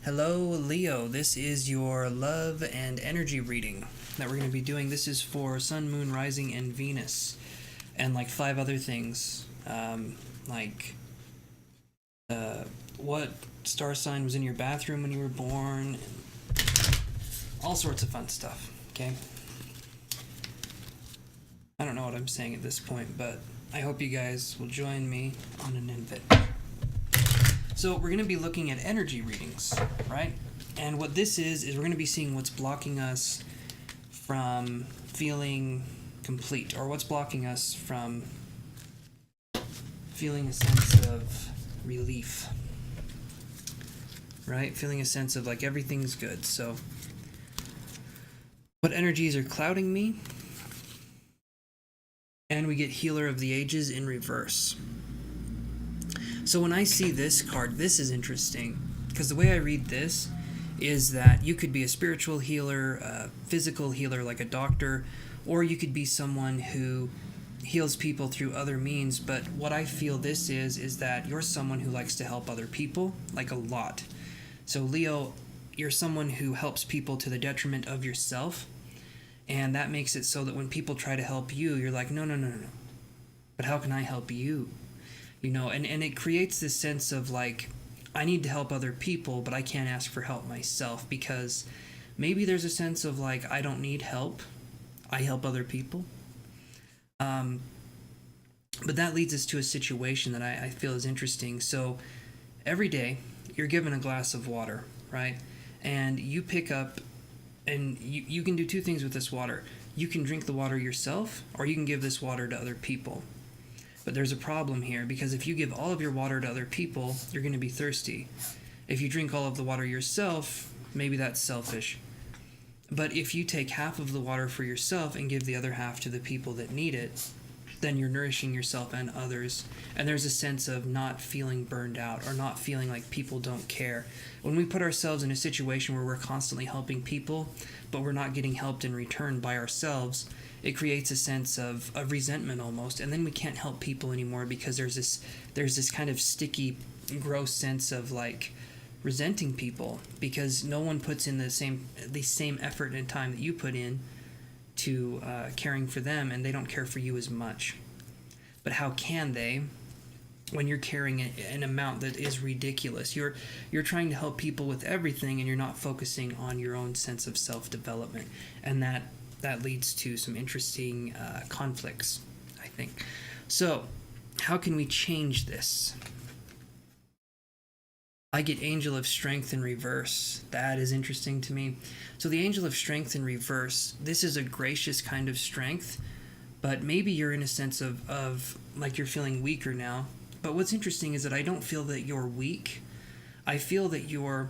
Hello, Leo. This is your love and energy reading that we're going to be doing. This is for Sun, Moon, Rising, and Venus, and like 5 other things, like what star sign was in your bathroom when you were born, and all sorts of fun stuff. Okay. I don't know what I'm saying at this point, but I hope you guys will join me on an invite. So we're going to be looking at energy readings, right? And what this is we're going to be seeing what's blocking us from feeling complete, or what's blocking us from feeling a sense of relief, right? Feeling a sense of like everything's good. So what energies are clouding me? And we get Healer of the Ages in reverse. So when I see this card, this is interesting, because the way I read this is that you could be a spiritual healer, a physical healer like a doctor, or you could be someone who heals people through other means. But what I feel this is that you're someone who likes to help other people, like a lot. So Leo, you're someone who helps people to the detriment of yourself, and that makes it so that when people try to help you, you're like, no. But how can I help you? You know, and it creates this sense of like, I need to help other people, but I can't ask for help myself, because maybe there's a sense of like, I don't need help. I help other people. But that leads us to a situation that I feel is interesting. So every day you're given a glass of water, right? And you pick up, and you can do two things with this water. You can drink the water yourself, or you can give this water to other people. But there's a problem here, because if you give all of your water to other people, you're going to be thirsty. If you drink all of the water yourself, maybe that's selfish. But if you take half of the water for yourself and give the other half to the people that need it, then you're nourishing yourself and others. And there's a sense of not feeling burned out, or not feeling like people don't care. When we put ourselves in a situation where we're constantly helping people, but we're not getting helped in return by ourselves, it creates a sense of resentment almost, and then we can't help people anymore, because there's this kind of sticky, gross sense of like resenting people, because no one puts in the same effort and time that you put in to caring for them, and they don't care for you as much. But how can they, when you're carrying an amount that is ridiculous? You're trying to help people with everything, and you're not focusing on your own sense of self-development, and that leads to some interesting conflicts, I think. So how can we change this? I get Angel of Strength in reverse. That is interesting to me. So the Angel of Strength in reverse, this is a gracious kind of strength, but maybe you're in a sense of like you're feeling weaker now. But what's interesting is that I don't feel that you're weak. I feel that you're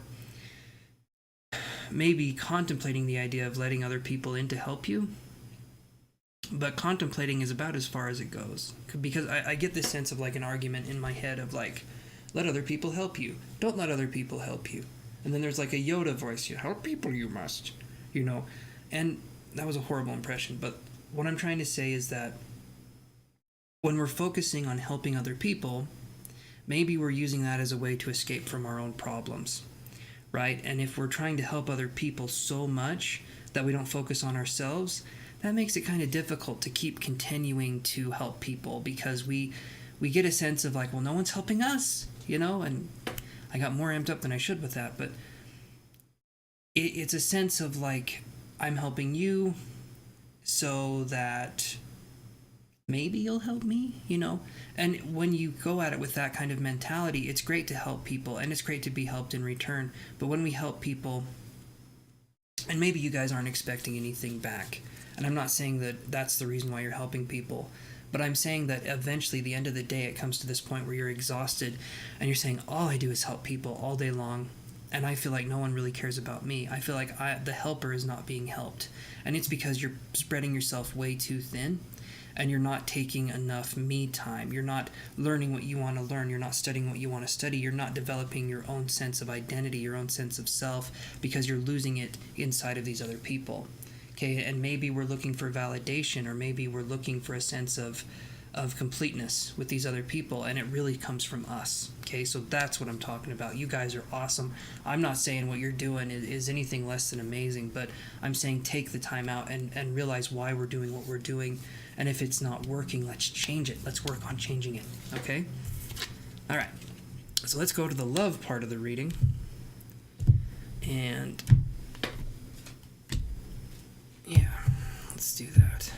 maybe contemplating the idea of letting other people in to help you, but contemplating is about as far as it goes, because I get this sense of like an argument in my head of like, let other people help you, don't let other people help you, and then there's like a Yoda voice, you help people you must, and that was a horrible impression. But what I'm trying to say is that when we're focusing on helping other people, maybe we're using that as a way to escape from our own problems, right? And if we're trying to help other people so much that we don't focus on ourselves, that makes it kind of difficult to keep continuing to help people, because we get a sense of like, well, no one's helping us, and I got more amped up than I should with that. But it's a sense of like, I'm helping you so that maybe you'll help me, And when you go at it with that kind of mentality, it's great to help people, and it's great to be helped in return. But when we help people, and maybe you guys aren't expecting anything back, and I'm not saying that that's the reason why you're helping people, but I'm saying that eventually, the end of the day, it comes to this point where you're exhausted, and you're saying, all I do is help people all day long, and I feel like no one really cares about me. I feel like the helper is not being helped, and it's because you're spreading yourself way too thin, and you're not taking enough me time. You're not learning what you want to learn. You're not studying what you want to study. You're not developing your own sense of identity, your own sense of self, because you're losing it inside of these other people. Okay, and maybe we're looking for validation, or maybe we're looking for a sense of of completeness with these other people, and it really comes from us. Okay, so that's what I'm talking about. You guys are awesome. I'm not saying what you're doing is anything less than amazing, but I'm saying take the time out and realize why we're doing what we're doing, and if it's not working, let's change it. Let's work on changing it. Okay? All right. So let's go to the love part of the reading. And yeah, let's do that.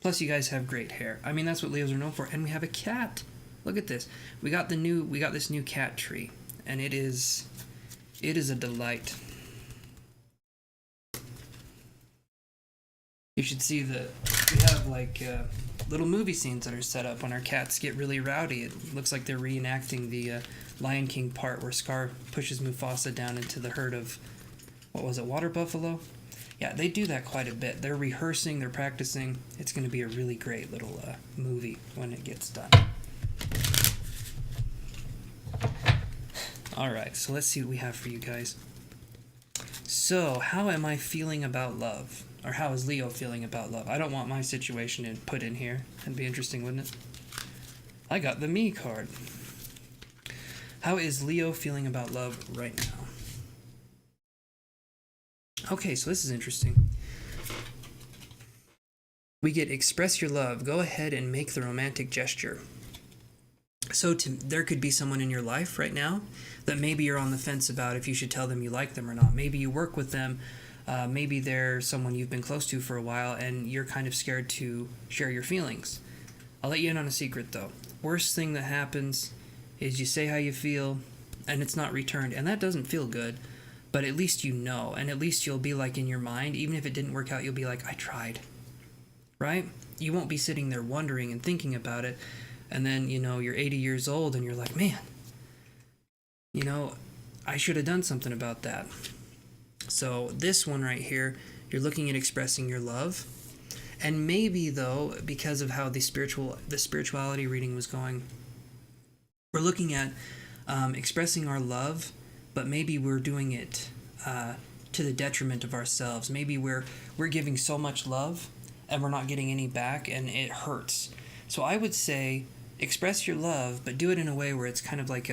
Plus, you guys have great hair. I mean, that's what Leos are known for. And we have a cat. Look at this. We got this new cat tree, and it is a delight. You should see that we have like little movie scenes that are set up when our cats get really rowdy. It looks like they're reenacting the Lion King part where Scar pushes Mufasa down into the herd of, what was it, water buffalo? Yeah, they do that quite a bit. They're rehearsing, they're practicing. It's going to be a really great little movie when it gets done. Alright, so let's see what we have for you guys. So, how am I feeling about love? Or how is Leo feeling about love? I don't want my situation to put in here. That'd be interesting, wouldn't it? I got the me card. How is Leo feeling about love right now? Okay, so this is interesting. We get express your love. Go ahead and make the romantic gesture. So there could be someone in your life right now that maybe you're on the fence about if you should tell them you like them or not. Maybe you work with them. Maybe they're someone you've been close to for a while and you're kind of scared to share your feelings. I'll let you in on a secret though. Worst thing that happens is you say how you feel and it's not returned, and that doesn't feel good. But at least you know, and at least you'll be like in your mind, even if it didn't work out, you'll be like, I tried, right? You won't be sitting there wondering and thinking about it, and then, you're 80 years old, and you're like, man, I should have done something about that. So this one right here, you're looking at expressing your love, and maybe, though, because of how the spirituality reading was going, we're looking at expressing our love, but maybe we're doing it to the detriment of ourselves. Maybe we're giving so much love and we're not getting any back, and it hurts. So I would say express your love, but do it in a way where it's kind of like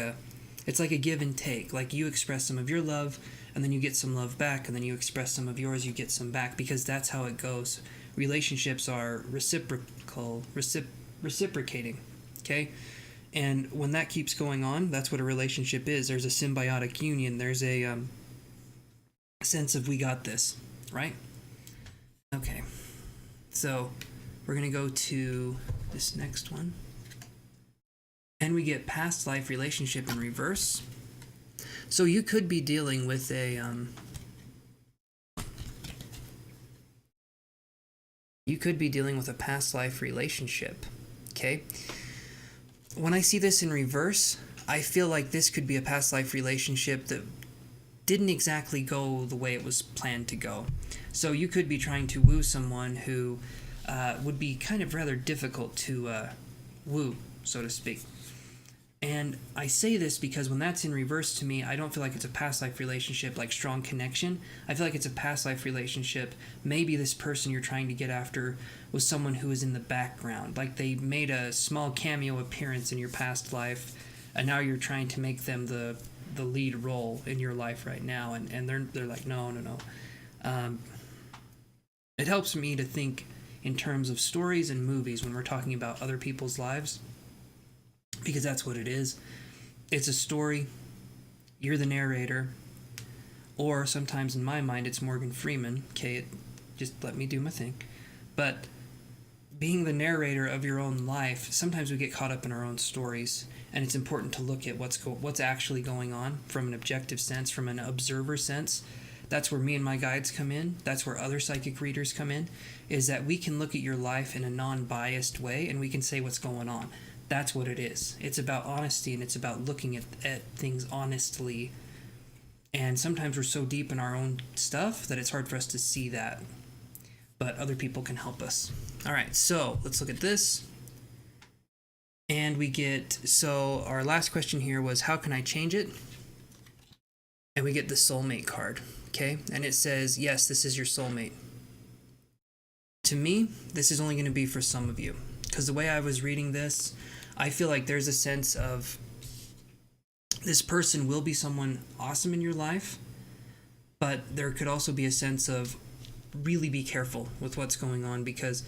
it's like a give and take. Like you express some of your love and then you get some love back, and then you express some of yours, you get some back, because that's how it goes. Relationships are reciprocating, okay? And when that keeps going on, that's what a relationship is. There's a symbiotic union. There's a sense of we got this, right? Okay. So we're going to go to this next one. And we get past life relationship in reverse. So you could be dealing with a past life relationship, okay? When I see this in reverse, I feel like this could be a past life relationship that didn't exactly go the way it was planned to go. So you could be trying to woo someone who would be kind of rather difficult to woo, so to speak. And I say this because when that's in reverse to me, I don't feel like it's a past life relationship, like strong connection. I feel like it's a past life relationship. Maybe this person you're trying to get after was someone who was in the background. Like they made a small cameo appearance in your past life, and now you're trying to make them the lead role in your life right now. And they're like, no. It helps me to think in terms of stories and movies when we're talking about other people's lives, because that's what it is. It's a story. You're the narrator. Or sometimes in my mind, it's Morgan Freeman. Okay, just let me do my thing. But being the narrator of your own life, sometimes we get caught up in our own stories, and it's important to look at what's actually going on from an objective sense, from an observer sense. That's where me and my guides come in. That's where other psychic readers come in, is that we can look at your life in a non-biased way, and we can say what's going on. That's what it is. It's about honesty, and it's about looking at things honestly. And sometimes we're so deep in our own stuff that it's hard for us to see that. But other people can help us. All right, so let's look at this. And so our last question here was, how can I change it? And we get the soulmate card. okay? And it says, yes, this is your soulmate. To me, this is only going to be for some of you. Because the way I was reading this, I feel like there's a sense of this person will be someone awesome in your life, but there could also be a sense of really be careful with what's going on, because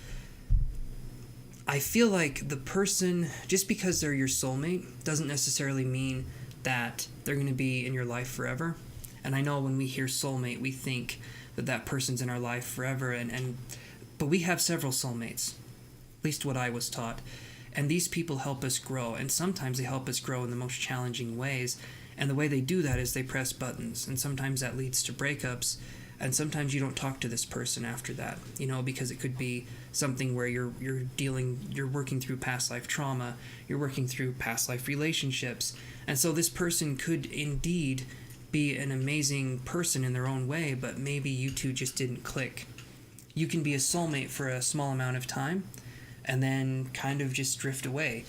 I feel like the person, just because they're your soulmate, doesn't necessarily mean that they're going to be in your life forever. And I know when we hear soulmate, we think that that person's in our life forever, but we have several soulmates, at least what I was taught. And these people help us grow, and sometimes they help us grow in the most challenging ways. And the way they do that is they press buttons, and sometimes that leads to breakups, and sometimes you don't talk to this person after that, because it could be something where you're working through past life trauma, you're working through past life relationships, and so this person could indeed be an amazing person in their own way, but maybe you two just didn't click. You can be a soulmate for a small amount of time, and then kind of just drift away.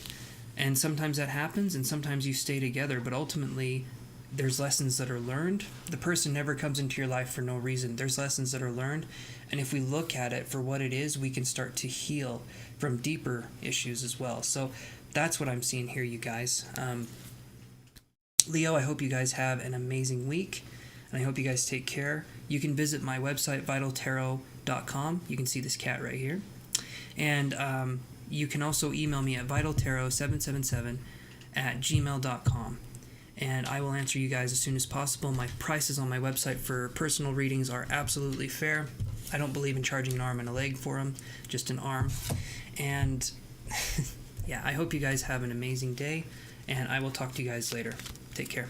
And sometimes that happens, and sometimes you stay together, but ultimately there's lessons that are learned. The person never comes into your life for no reason. There's lessons that are learned, and if we look at it for what it is, we can start to heal from deeper issues as well. So that's what I'm seeing here, you guys. Leo, I hope you guys have an amazing week, and I hope you guys take care. You can visit my website, vitaltarot.com. You can see this cat right here. And you can also email me at vitaltarot777@gmail.com. And I will answer you guys as soon as possible. My prices on my website for personal readings are absolutely fair. I don't believe in charging an arm and a leg for them, just an arm. And yeah, I hope you guys have an amazing day, and I will talk to you guys later. Take care.